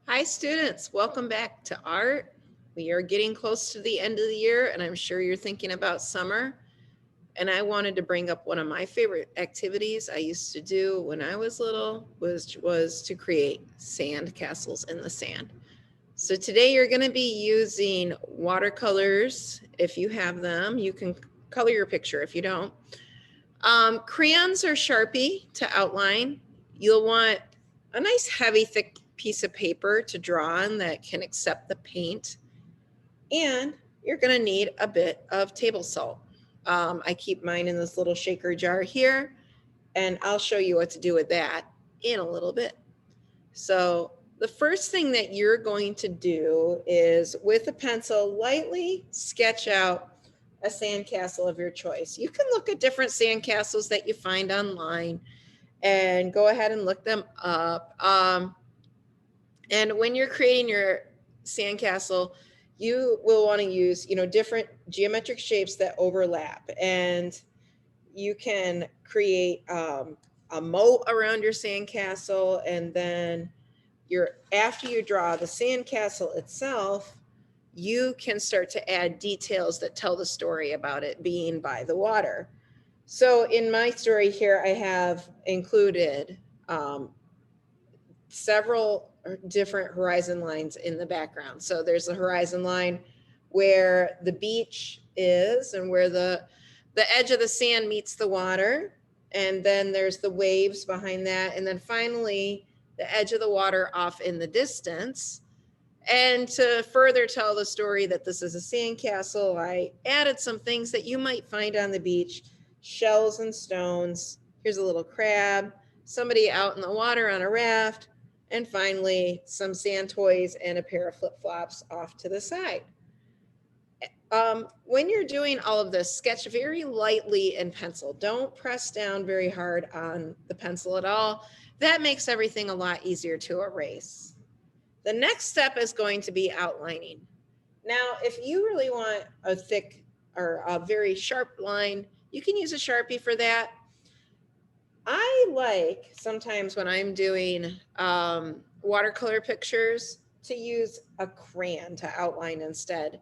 Hi students, welcome back to art. We are getting close to the end of the year and I'm sure you're thinking about summer. And I wanted to bring up one of my favorite activities I used to do when I was little was to create sand castles in the sand. So today you're going to be using watercolors. If you have them, you can color your picture if you don't. Crayons or Sharpie to outline. You'll want a nice heavy thick piece of paper to draw on that can accept the paint. And you're going to need a bit of table salt. I keep mine in this little shaker jar here, and I'll show you what to do with that in a little bit. So the first thing that you're going to do is with a pencil, lightly sketch out a sandcastle of your choice. You can look at different sandcastles that you find online and go ahead and look them up. And when you're creating your sandcastle, you will want to use, different geometric shapes that overlap. And you can create a moat around your sandcastle, and then after you draw the sandcastle itself, you can start to add details that tell the story about it being by the water. So in my story here, I have included several different horizon lines in the background. So there's the horizon line where the beach is and where the edge of the sand meets the water. And then there's the waves behind that. And then finally, the edge of the water off in the distance. And to further tell the story that this is a sandcastle, I added some things that you might find on the beach, shells and stones. Here's a little crab, somebody out in the water on a raft, and finally some sand toys and a pair of flip-flops off to the side. When you're doing all of this, sketch very lightly in pencil. Don't press down very hard on the pencil at all. That makes everything a lot easier to erase. The next step is going to be outlining. Now, if you really want a thick or a very sharp line, you can use a Sharpie for that. I like sometimes when I'm doing watercolor pictures to use a crayon to outline instead.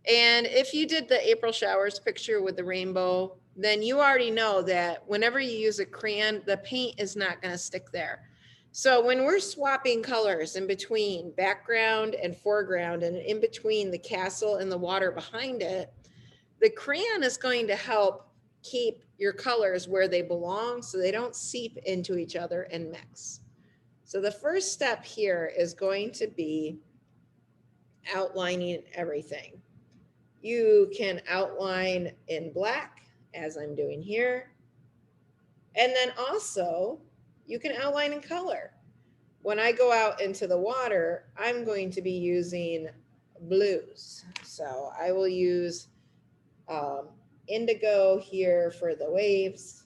And if you did the April showers picture with the rainbow, then you already know that whenever you use a crayon, the paint is not going to stick there. So when we're swapping colors in between background and foreground and in between the castle and the water behind it, the crayon is going to help keep your colors where they belong so they don't seep into each other and mix. So the first step here is going to be outlining everything. You can outline in black, as I'm doing here. And then also, you can outline in color. When I go out into the water, I'm going to be using blues. So I will use indigo here for the waves,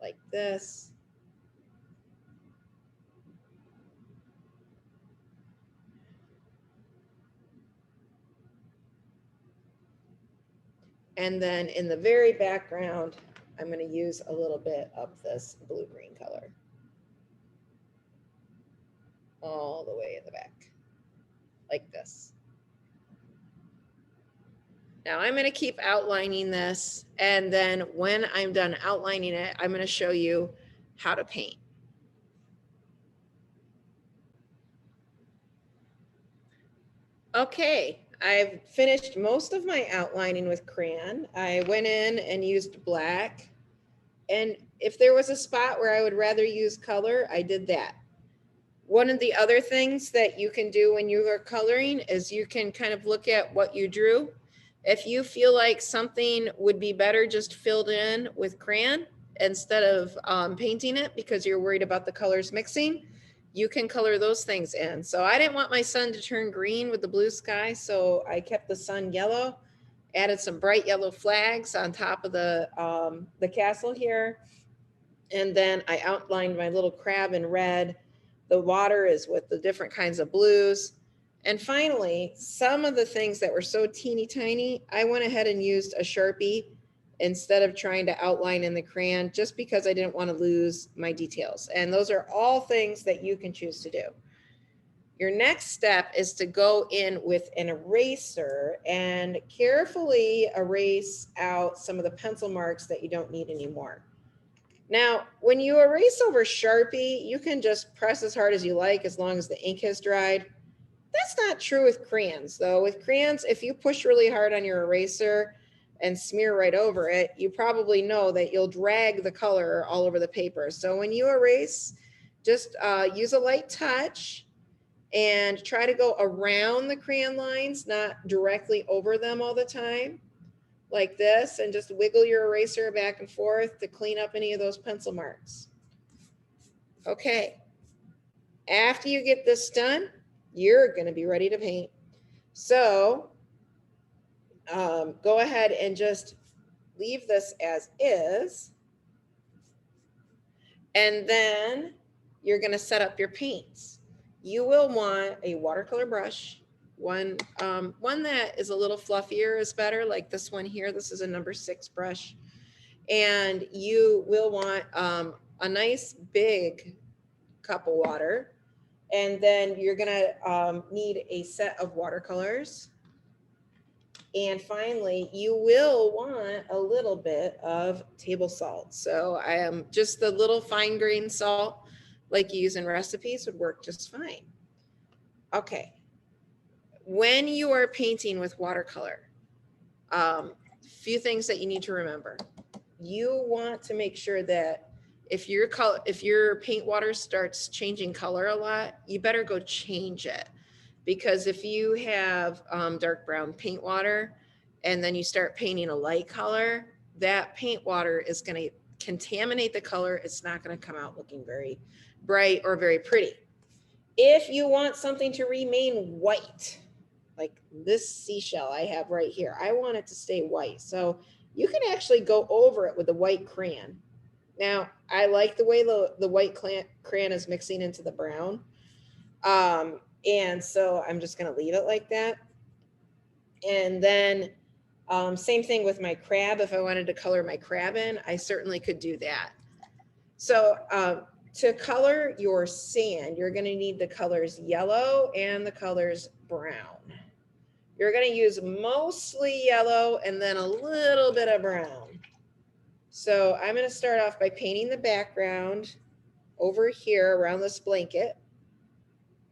like this. And then in the very background, I'm going to use a little bit of this blue-green color all the way in the back, like this. Now I'm going to keep outlining this, and then when I'm done outlining it, I'm going to show you how to paint. Okay, I've finished most of my outlining with crayon. I went in and used black, and if there was a spot where I would rather use color, I did that. One of the other things that you can do when you are coloring is you can kind of look at what you drew. If you feel like something would be better just filled in with crayon instead of painting it because you're worried about the colors mixing, you can color those things in. So I didn't want my sun to turn green with the blue sky, so I kept the sun yellow, added some bright yellow flags on top of the castle here. And then I outlined my little crab in red. The water is with the different kinds of blues. And finally, some of the things that were so teeny tiny, I went ahead and used a Sharpie instead of trying to outline in the crayon, just because I didn't want to lose my details. And those are all things that you can choose to do. Your next step is to go in with an eraser and carefully erase out some of the pencil marks that you don't need anymore. Now, when you erase over Sharpie, you can just press as hard as you like as long as the ink has dried. That's not true with crayons, though. With crayons, if you push really hard on your eraser and smear right over it, you probably know that you'll drag the color all over the paper. So when you erase, just use a light touch and try to go around the crayon lines, not directly over them all the time, like this, and just wiggle your eraser back and forth to clean up any of those pencil marks. Okay, after you get this done, you're gonna be ready to paint. So go ahead and just leave this as is. And then you're gonna set up your paints. You will want a watercolor brush. One that is a little fluffier is better, like this one here. This is a number 6 brush. And you will want a nice big cup of water. And then you're gonna need a set of watercolors. And finally, you will want a little bit of table salt. So I am just the little fine grain salt like you use in recipes would work just fine. Okay. When you are painting with watercolor, few things that you need to remember. You want to make sure that if your paint water starts changing color a lot, you better go change it. Because if you have dark brown paint water and then you start painting a light color, that paint water is going to contaminate the color. It's not going to come out looking very bright or very pretty. If you want something to remain white, like this seashell I have right here, I want it to stay white. So you can actually go over it with a white crayon. Now, I like the way the white crayon is mixing into the brown. And so I'm just going to leave it like that. And then same thing with my crab. If I wanted to color my crab in, I certainly could do that. So to color your sand, you're going to need the colors yellow and the colors brown. You're going to use mostly yellow and then a little bit of brown. So I'm going to start off by painting the background over here around this blanket.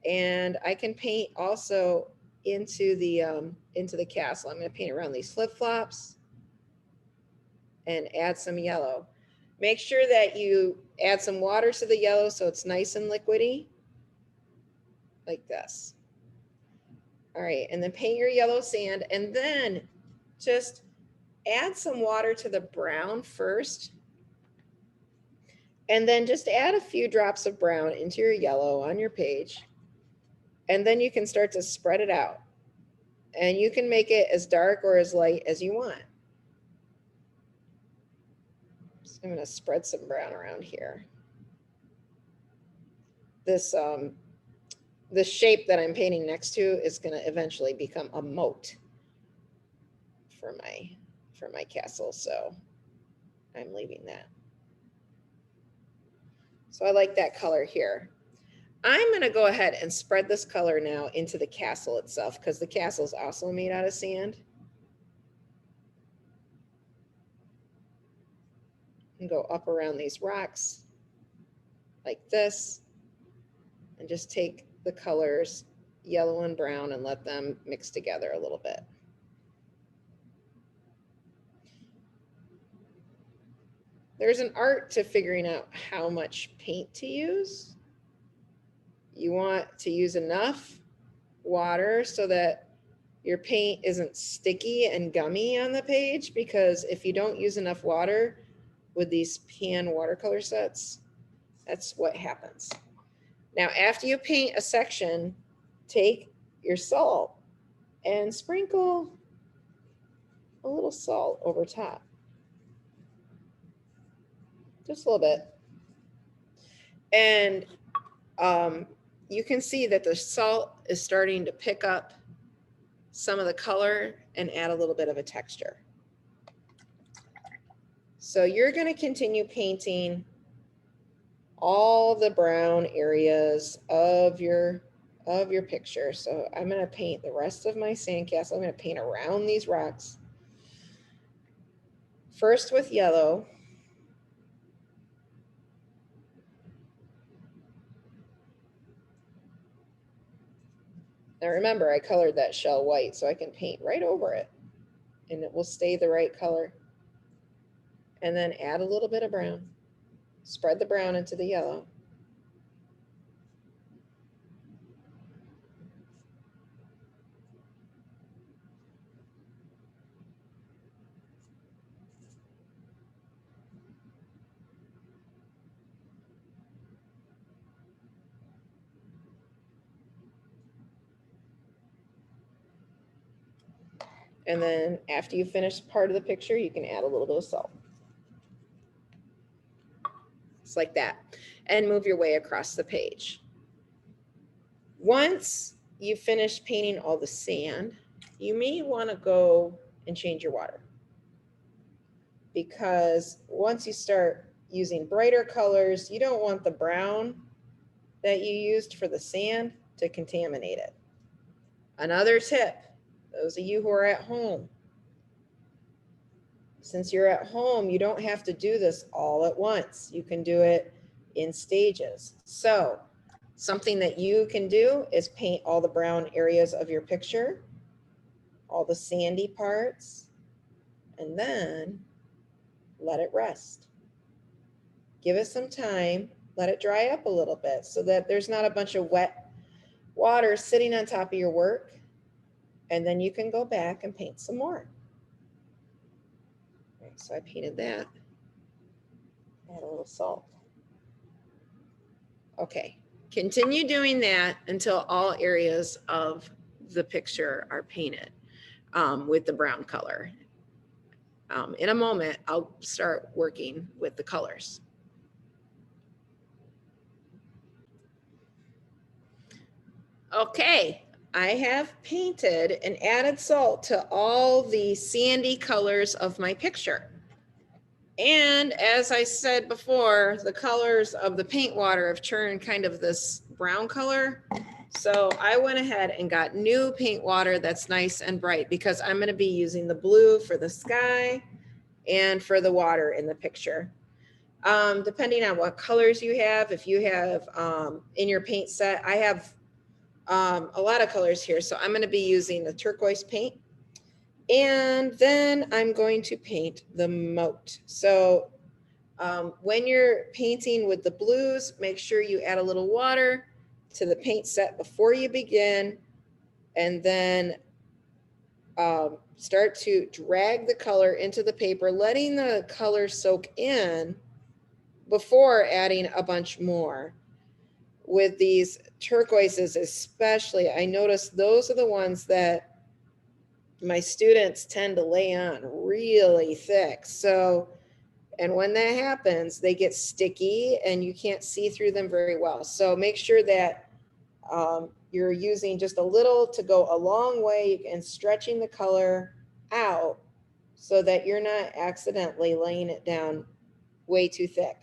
And I can paint also into the castle. I'm going to paint around these flip-flops and add some yellow. Make sure that you add some water to the yellow so it's nice and liquidy, like this. All right, and then paint your yellow sand, and then just add some water to the brown first, and then just add a few drops of brown into your yellow on your page, and then you can start to spread it out. And you can make it as dark or as light as you want. So I'm going to spread some brown around here. This the shape that I'm painting next to is going to eventually become a moat for my castle, so I'm leaving that. So I like that color here. I'm going to go ahead and spread this color now into the castle itself, because the castle is also made out of sand. And go up around these rocks like this, and just take the colors yellow and brown and let them mix together a little bit. There's an art to figuring out how much paint to use. You want to use enough water so that your paint isn't sticky and gummy on the page, because if you don't use enough water with these pan watercolor sets, that's what happens. Now, after you paint a section, take your salt and sprinkle a little salt over top. Just a little bit. And you can see that the salt is starting to pick up some of the color and add a little bit of a texture. So you're going to continue painting all the brown areas of your of your picture. So I'm going to paint the rest of my sandcastle. I'm going to paint around these rocks. First with yellow. Now remember, I colored that shell white, so I can paint right over it and it will stay the right color. And then add a little bit of brown. Spread the brown into the yellow. And then after you finish part of the picture, you can add a little bit of salt. Just like that. And move your way across the page. Once you finish painting all the sand, you may want to go and change your water. Because once you start using brighter colors, you don't want the brown that you used for the sand to contaminate it. Another tip, those of you who are at home, since you're at home, you don't have to do this all at once. You can do it in stages. So something that you can do is paint all the brown areas of your picture, all the sandy parts, and then let it rest. Give it some time, let it dry up a little bit so that there's not a bunch of wet water sitting on top of your work. And then you can go back and paint some more. Right, so I painted that. Add a little salt. Okay, continue doing that until all areas of the picture are painted with the brown color. In a moment, I'll start working with the colors. Okay, I have painted and added salt to all the sandy colors of my picture. And as I said before, the colors of the paint water have turned kind of this brown color. So I went ahead and got new paint water that's nice and bright because I'm going to be using the blue for the sky and for the water in the picture. Depending on what colors you have, if you have in your paint set, I have a lot of colors here. So I'm going to be using the turquoise paint. And then I'm going to paint the moat. So when you're painting with the blues, make sure you add a little water to the paint set before you begin. And then start to drag the color into the paper, letting the color soak in before adding a bunch more. With these turquoises especially, I noticed those are the ones that my students tend to lay on really thick. So, and when that happens, they get sticky and you can't see through them very well. So make sure that you're using just a little to go a long way and stretching the color out so that you're not accidentally laying it down way too thick.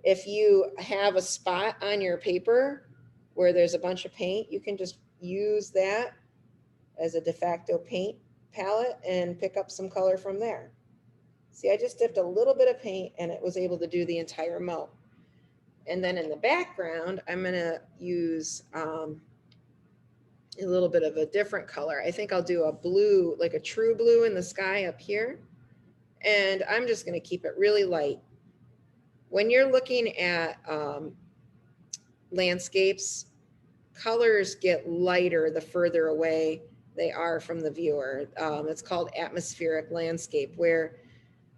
If you have a spot on your paper where there's a bunch of paint, you can just use that as a de facto paint palette and pick up some color from there. See, I just dipped a little bit of paint and it was able to do the entire moat. And then in the background, I'm going to use a little bit of a different color. I think I'll do a blue, like a true blue in the sky up here. And I'm just going to keep it really light. When you're looking at landscapes, colors get lighter the further away they are from the viewer. It's called atmospheric landscape, where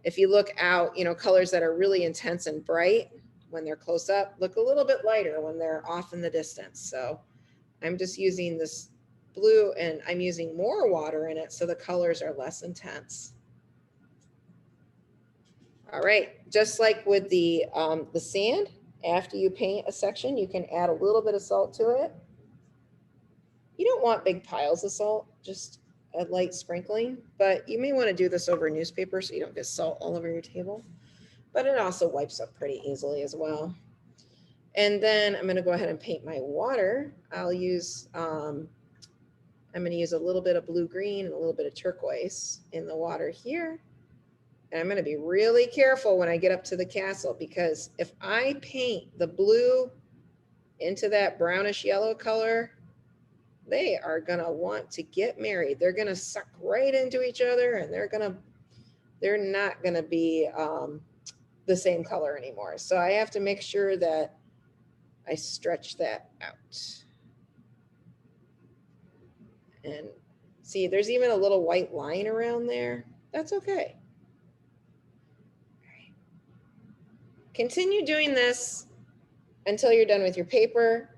if you look out, you know, colors that are really intense and bright when they're close up look a little bit lighter when they're off in the distance. So I'm just using this blue and I'm using more water in it so the colors are less intense. All right, just like with the sand, after you paint a section, you can add a little bit of salt to it. You don't want big piles of salt, just a light sprinkling, but you may want to do this over newspaper so you don't get salt all over your table. But it also wipes up pretty easily as well. And then I'm going to go ahead and paint my water. I'll use, I'm going to use a little bit of blue green and a little bit of turquoise in the water here. And I'm going to be really careful when I get up to the castle, because if I paint the blue into that brownish yellow color, they are going to want to get married. They're going to suck right into each other, and they're not going to be the same color anymore. So I have to make sure that I stretch that out. And see, there's even a little white line around there. That's okay. Continue doing this until you're done with your paper.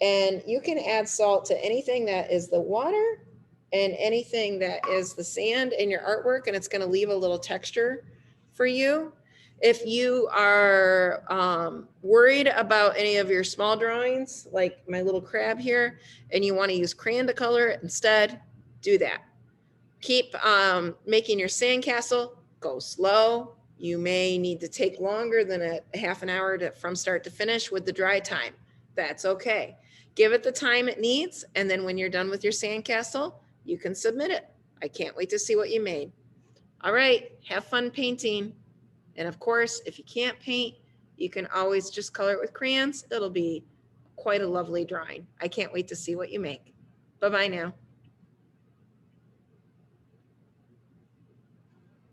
And you can add salt to anything that is the water and anything that is the sand in your artwork, and it's going to leave a little texture for you. If you are worried about any of your small drawings, like my little crab here, and you want to use crayon to color it instead, do that. Keep making your sandcastle, go slow. You may need to take longer than a half an hour from start to finish with the dry time. That's okay. Give it the time it needs, and then when you're done with your sandcastle, you can submit it. I can't wait to see what you made. All right, have fun painting. And of course, if you can't paint, you can always just color it with crayons. It'll be quite a lovely drawing. I can't wait to see what you make. Bye-bye now.